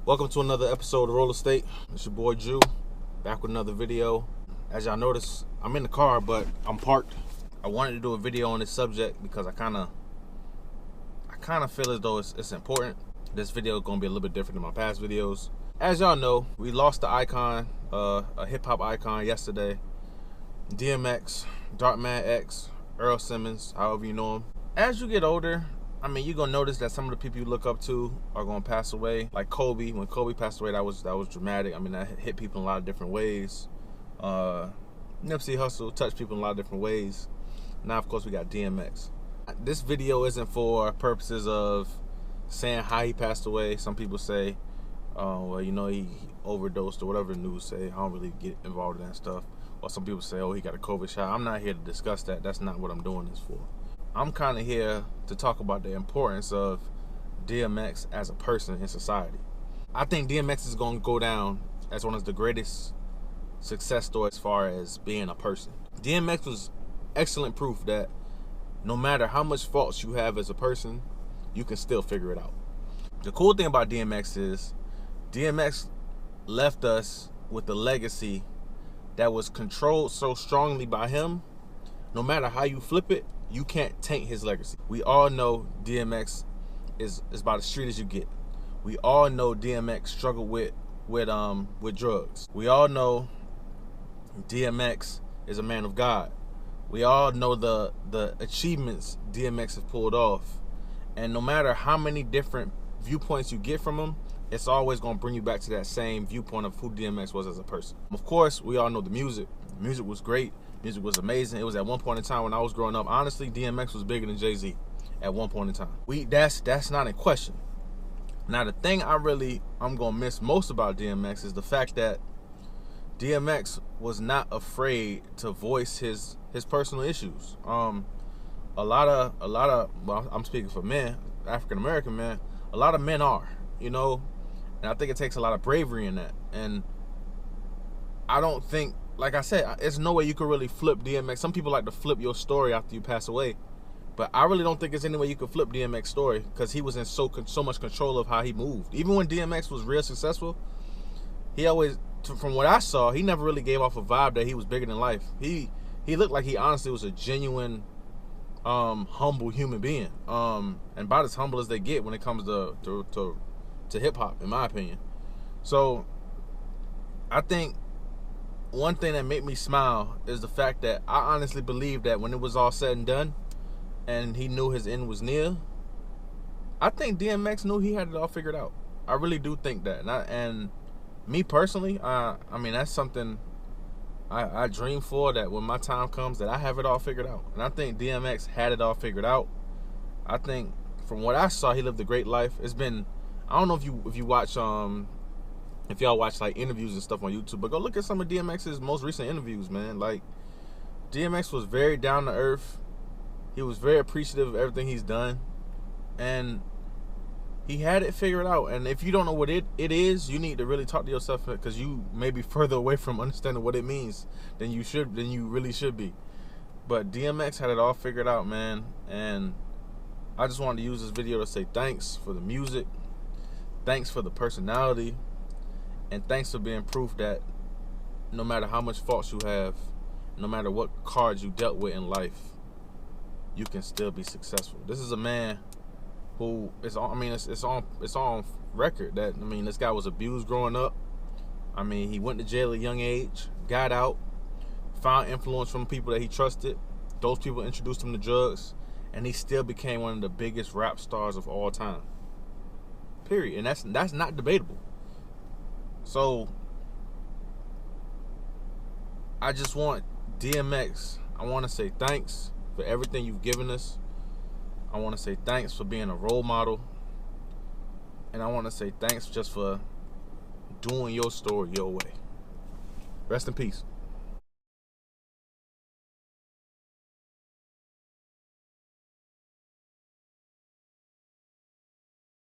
Welcome to another episode of Roller Estate. It's your boy Jew, back with another video. As y'all notice, I'm in the car, but I'm parked. I wanted to do a video on this subject because I kind of feel as though it's important. This video is going to be a little bit different than my past videos. As y'all know, we lost the icon, a hip-hop icon yesterday. DMX, Darkman X, Earl Simmons, however you know him. As you get older, I mean, you're gonna notice that some of the people you look up to are gonna pass away. Like Kobe, when Kobe passed away, that was dramatic. I mean, that hit people in a lot of different ways. Nipsey Hussle touched people in a lot of different ways. Now, of course, we got DMX. This video isn't for purposes of saying how he passed away. Some people say, well, you know, he overdosed or whatever the news say. I don't really get involved in that stuff. Or some people say, oh, he got a COVID shot. I'm not here to discuss that. That's not what I'm doing this for. I'm kind of here to talk about the importance of DMX as a person in society. I think DMX is going to go down as one of the greatest success stories as far as being a person. DMX was excellent proof that no matter how much faults you have as a person, you can still figure it out. The cool thing about DMX is DMX left us with a legacy that was controlled so strongly by him. No matter how you flip it, you can't taint his legacy. We all know DMX is about as street as you get. We all know DMX struggled with drugs. We all know DMX is a man of God. We all know the achievements DMX has pulled off. And no matter how many different viewpoints you get from him, it's always going to bring you back to that same viewpoint of who DMX was as a person. Of course, we all know the music. The music was great. Music was amazing. It was at one point in time when I was growing up. Honestly, DMX was bigger than Jay-Z at one point in time. That's not in question. Now, the thing I'm gonna miss most about DMX is the fact that DMX was not afraid to voice his personal issues. A lot of well, I'm speaking for men, African American men. A lot of men are, you know, and I think it takes a lot of bravery in that. And I don't think, like I said, there's no way you could really flip DMX. Some people like to flip your story after you pass away, but I really don't think there's any way you could flip DMX's story because he was in so much control of how he moved. Even when DMX was real successful, he always, from what I saw, he never really gave off a vibe that he was bigger than life. He looked like he honestly was a genuine, humble human being, and about as humble as they get when it comes to hip hop, in my opinion. So I think one thing that made me smile is the fact that I honestly believe that when it was all said and done and he knew his end was near, I think DMX knew he had it all figured out. I really do think that. And me personally, I mean, that's something I dream for, that when my time comes that I have it all figured out. And I think DMX had it all figured out. I think from what I saw, he lived a great life. It's been, I don't know if you watch if y'all watch like interviews and stuff on YouTube, but go look at some of DMX's most recent interviews, man. Like, DMX was very down to earth. He was very appreciative of everything he's done, and he had it figured out. And if you don't know what it is, you need to really talk to yourself, because you may be further away from understanding what it means than you really should be. But DMX had it all figured out, man. And I just wanted to use this video to say thanks for the music, thanks for the personality, and thanks for being proof that no matter how much faults you have, no matter what cards you dealt with in life, you can still be successful. This is a man who is on, I mean, it's on record that, I mean, this guy was abused growing up. I mean, he went to jail at a young age, got out, found influence from people that he trusted. Those people introduced him to drugs, and he still became one of the biggest rap stars of all time. Period. And that's not debatable. So I just want DMX, I want to say thanks for everything you've given us. I want to say thanks for being a role model. And I want to say thanks just for doing your story your way. Rest in peace.